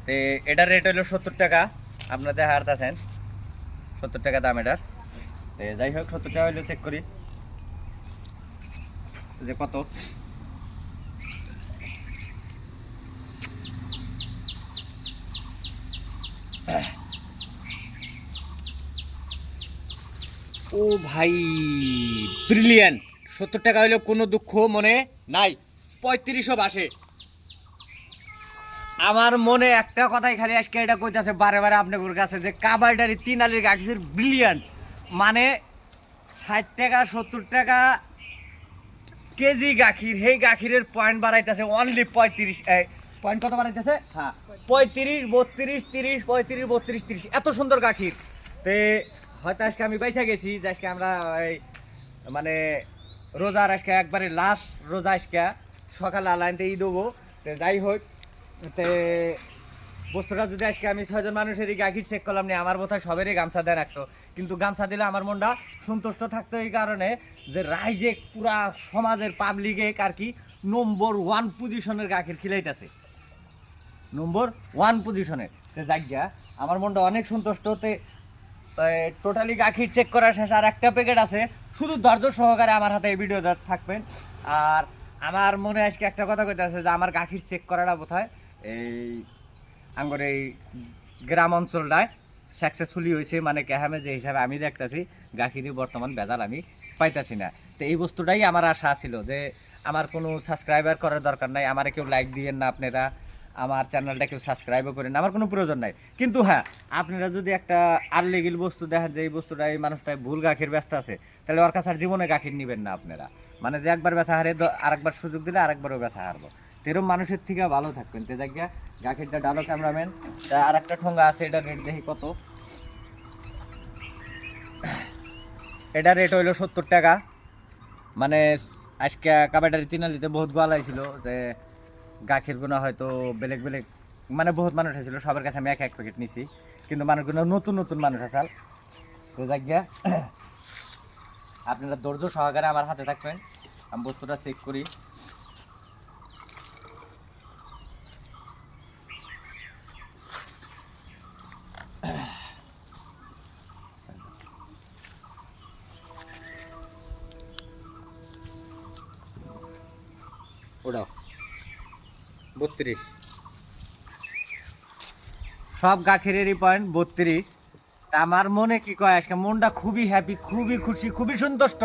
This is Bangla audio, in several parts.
তো এটার রেট হলো 70 টাকা, আপনাদের হারতেছেন 70 টাকা দাম এটার। তো যাই হোক 70 টাকা হইলে চেক করি যে কত। ও ভাই ব্রিলিয়ান্ট, 70 টাকা হইলে কোনো দুঃখ মনে নাই, 3500 বাসে। আমার মনে একটা কথাই খালি আজকে এটা কইতাছে বারে বারে আপনাদের কাছে যে কাবাডারি 3 আলির গাখীর ব্রিলিয়ান্ট, মানে 60 টাকা 70 টাকা কেজি গাখীর, সেই গাখীরের পয়েন্ট বাড়াইতেছে অনলি 35। পয়েন্ট কত বাড়াইতেছে? হ্যাঁ 35 32 30 35 32 30, এত সুন্দর গাখীর। তে হয়তো আজকে আমি বাইসা গেছি যে আজকে আমরা মানে রোজার আজকে একবারে লাস্ট রোজা, আজকে সকালে আলাইনতে ঈদ হবো। তো যাই হোক, তে বস্তুটা যদি আজকে আমি 6 জন মানুষেরই গাখীর চেক করলাম না, আমার বোধহয় সবেরই গামছা দেয় রাখতো, কিন্তু গামছা দিলে আমার মনটা সন্তুষ্ট থাকতো এই কারণে যে রাইজে পুরা সমাজের পাবলিকে আর কি নম্বর 1 পজিশনের গাখীর খিলাইতেছে, নম্বর 1 পজিশনের। তো জায়গা আমার মনটা অনেক সন্তুষ্ট। টোটালি গাখীর চেক করা শেষ, আর একটা প্যাকেট আছে, শুধু ধৈর্য সহকারে আমার হাতে এই ভিডিও থাকবেন। আর আমার মনে আজকে একটা কথা কইতে আছে যে আমার গাখীর চেক করাটা কোথায় এই আঙ্গর এই গ্রাম অঞ্চলটায় সাকসেসফুলি হয়েছে, মানে কেহামে যে হিসাবে আমি দেখতেছি গাখীরই বর্তমান বেজাল আমি পাইতাছি না। তো এই বস্তুটাই আমার আশা ছিল যে আমার কোনো সাবস্ক্রাইবার করার দরকার নাই, আমার কেউ লাইক দিয়েন না আপনারা, আমার চ্যানেলটা কেউ সাবস্ক্রাইবও করেন, আমার কোনো প্রয়োজন নাই। কিন্তু হ্যাঁ, আপনারা যদি একটা আনলিগেল বস্তু দেখেন যে এই বস্তুটা এই মানুষটাই ভুল গাখীর ব্যস্ত আছে, তাহলে ওর কাছে আর জীবনে গাখীর নেবেন না আপনারা। মানে যে একবার বেচা হারে আরেকবার সুযোগ দিলে আরেকবারও বেচা হারবো, তেরম মানুষের থেকে ভালো থাকবেন। তে জায়গা গাখীরটা ডালো ক্যামেরাম্যান। আর একটা ঠোঙ্গা আছে, এটা রেট দেখি কত। এটা রেট হইলো 70 টাকা। মানে আজকে কাবাডারি 3 আলিতে বহুত গলাইছিল যে গাখীর গুণা হয়তো বেলেগ বেলেগ, মানে বহুত মানুষ আছিল, সবার কাছে আমি এক এক প্যাকেট নিছি, কিন্তু মানুষগুলো নতুন নতুন মানুষ আসাল। তো জায়গা আপনারা ধৈর্য সহকারে আমার হাতে থাকবেন, আমি বস্তুটা চেক করি। ওটাও 32, সব গাখীরেরই পয়েন্ট 32। তা আমার মনে কি কয় আজকে মনটা খুবই হ্যাপি, খুবই খুশি, খুবই সন্তুষ্ট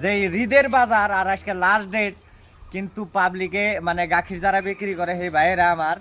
যে এই ঈদের বাজার আর আজকে লাস্ট ডেট, কিন্তু পাবলিকে মানে গাখীর যারা বিক্রি করে সেই ভাইয়েরা আমার